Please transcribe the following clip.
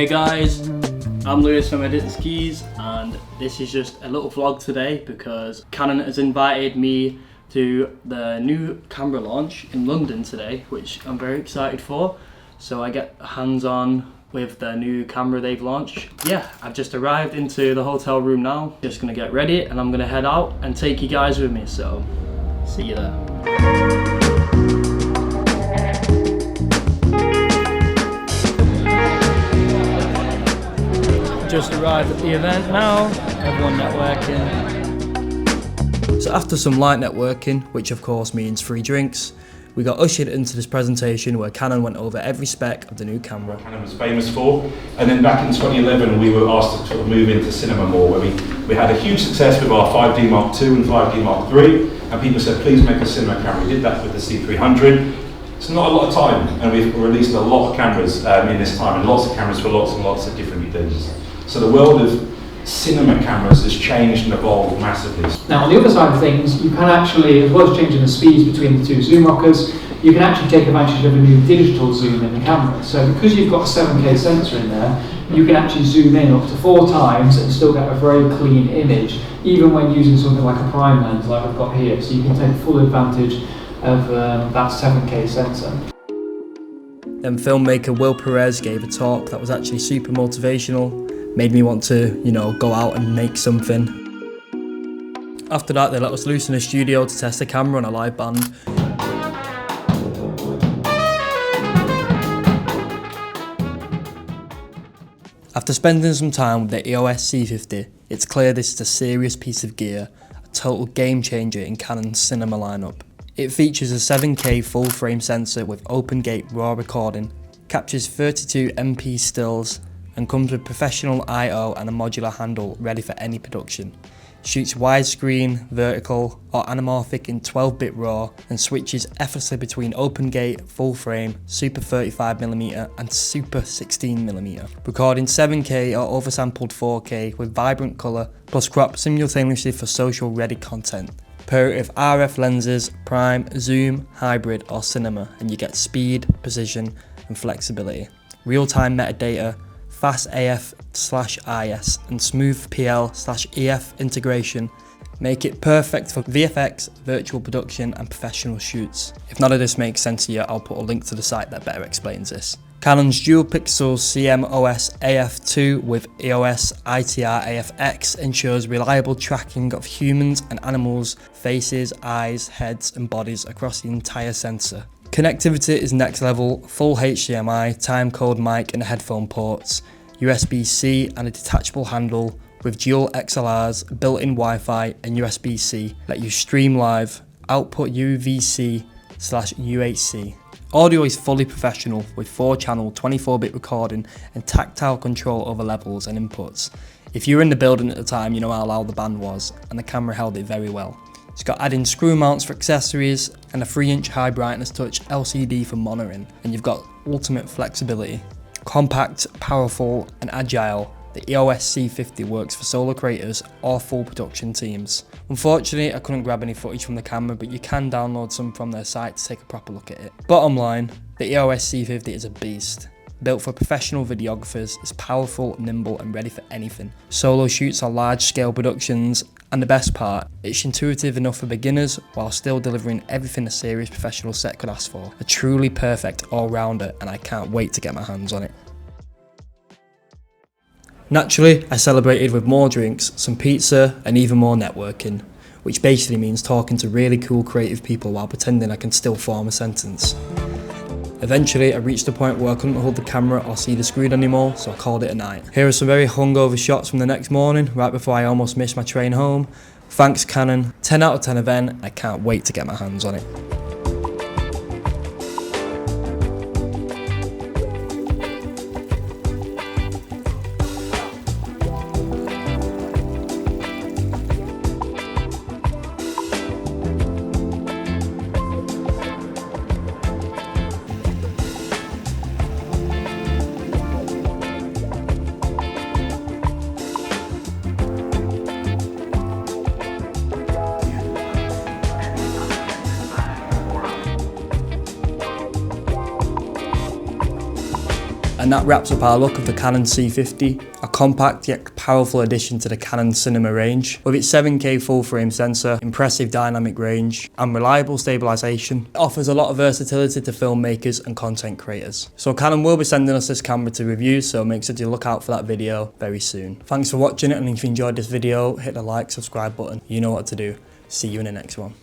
Hey guys, I'm Lewis from Edit Skis, and this is just a little vlog today because Canon has invited me to the new camera launch in London today, which I'm very excited for. So I get hands-on with the new camera they've launched. Yeah, I've just arrived into the hotel room now. Just gonna get ready and I'm gonna head out and take you guys with me, so see you there. Just arrived at the event now, everyone networking. So after some light networking, which of course means free drinks, we got ushered into this presentation where Canon went over every spec of the new camera. Canon was famous for, and then back in 2011 we were asked to sort of move into cinema more, where we had a huge success with our 5D Mark II and 5D Mark III, and people said please make a cinema camera. We did that with the C300. It's not a lot of time, and we've released a lot of cameras in this time, and lots of cameras for lots and lots of different things. So the world of cinema cameras has changed and evolved massively. Now on the other side of things, you can actually, as well as changing the speeds between the two zoom rockers, you can actually take advantage of a new digital zoom in the camera. So because you've got a 7K sensor in there, you can actually zoom in up to 4 times and still get a very clean image, even when using something like a prime lens like I've got here. So you can take full advantage of that 7K sensor. Then filmmaker Will Perez gave a talk that was actually super motivational. Made me want to, go out and make something. After that, they let us loose in a studio to test the camera on a live band. After spending some time with the EOS C50, it's clear this is a serious piece of gear, a total game changer in Canon's cinema lineup. It features a 7K full frame sensor with open gate raw recording, captures 32 MP stills, and comes with professional I/O and a modular handle ready for any production. Shoots widescreen, vertical or anamorphic in 12-bit RAW and switches effortlessly between open gate, full frame, super 35mm and super 16mm. Recording 7K or oversampled 4K with vibrant colour plus crop simultaneously for social ready content. Pair it with RF lenses, prime, zoom, hybrid or cinema, and you get speed, precision and flexibility. Real-time metadata, fast AF/IS and smooth PL/EF integration make it perfect for VFX, virtual production and professional shoots. If none of this makes sense to you, I'll put a link to the site that better explains this. Canon's dual pixel CMOS AF2 with EOS ITR AFX ensures reliable tracking of humans and animals, faces, eyes, heads and bodies across the entire sensor. Connectivity is next level, full HDMI, timecode mic and headphone ports, USB-C and a detachable handle with dual XLRs, built-in Wi-Fi and USB-C let you stream live, output UVC/UHC. Audio is fully professional with 4-channel 24-bit recording and tactile control over levels and inputs. If you were in the building at the time, you know how loud the band was, and the camera held it very well. It's got add-in screw mounts for accessories and a 3-inch high brightness touch LCD for monitoring, and you've got ultimate flexibility. Compact, powerful and agile, the EOS C50 works for solo creators or full production teams. Unfortunately, I couldn't grab any footage from the camera, but you can download some from their site to take a proper look at it. Bottom line, the EOS C50 is a beast. Built for professional videographers, it's powerful, nimble and ready for anything. Solo shoots are large-scale productions, and the best part, it's intuitive enough for beginners while still delivering everything a serious professional set could ask for. A truly perfect all-rounder, and I can't wait to get my hands on it. Naturally, I celebrated with more drinks, some pizza and even more networking, which basically means talking to really cool creative people while pretending I can still form a sentence. Eventually, I reached a point where I couldn't hold the camera or see the screen anymore, so I called it a night. Here are some very hungover shots from the next morning, right before I almost missed my train home. Thanks Canon, 10 out of 10 event, I can't wait to get my hands on it. And that wraps up our look of the Canon C50, a compact yet powerful addition to the Canon Cinema range. With its 7K full frame sensor, impressive dynamic range, and reliable stabilisation, it offers a lot of versatility to filmmakers and content creators. So Canon will be sending us this camera to review, so make sure to look out for that video very soon. Thanks for watching it, and if you enjoyed this video, hit the like, subscribe button. You know what to do. See you in the next one.